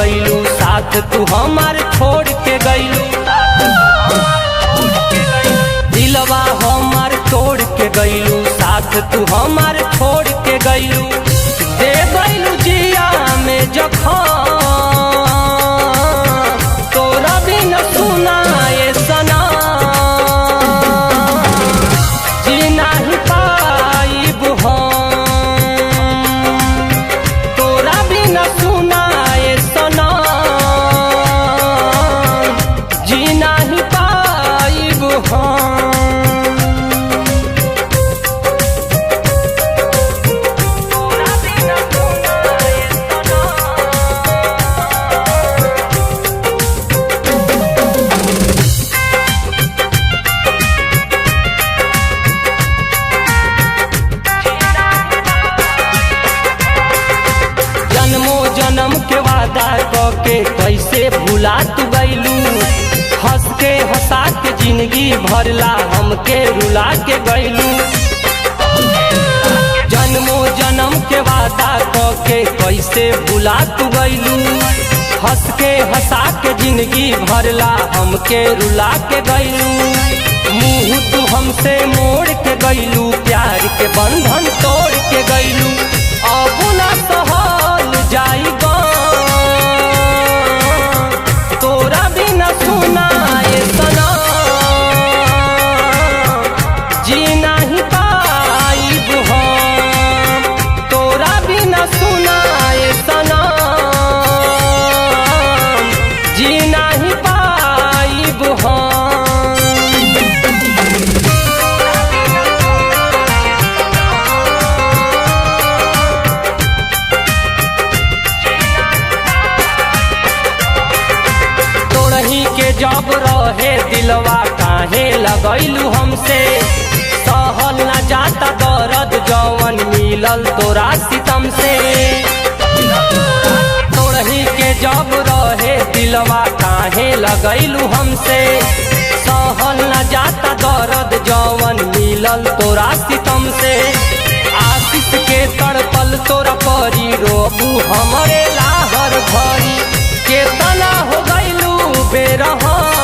गईलू, साथ तू हमार छोड़ के गईलू। दिलवा हमार तोड़ के गईलू, साथ तू हमार छोड़ के गईलू। दे गईलू जिया में जखम, तोरा भी न सुनाए सनम। जी नहीं पाइब हम, तोरा भी न सुनाए सनम। जी नहीं पाइब हम। जन्म के वादा के कैसे भुला तू गईलू। हंस के हंसा के जिंदगी भरला हमके रुला के गईलू। जन्मों जन्म के वादा के कैसे भुला तू गईलू। हंस के हंसा के जिंदगी भरला हमके रुला के गईलू। मुँह तू हमसे मोड़ के गईलू, प्यार के बंधन तोड़ के गईलू। अब ना सहल जाई तोरा भी न सुनाए सनम। जी नहीं पाइब हम, तोरा भी न सुनाए सनम। जी नहीं पाइब हम। के जब रहे दिलवा काहे लगैलू हमसे। सहल न जाता दर्द जवन मिलल तोरा सितम से। तोरही के जब रहे दिलवा काहे लगैलू हमसे। सहल न जाता दर्द जवन मिलल तोरा सितम से। आशीष के तड़पल तोरा परी रोबू हमरे लाहर भरी। केतना हो गईलू बेरहम।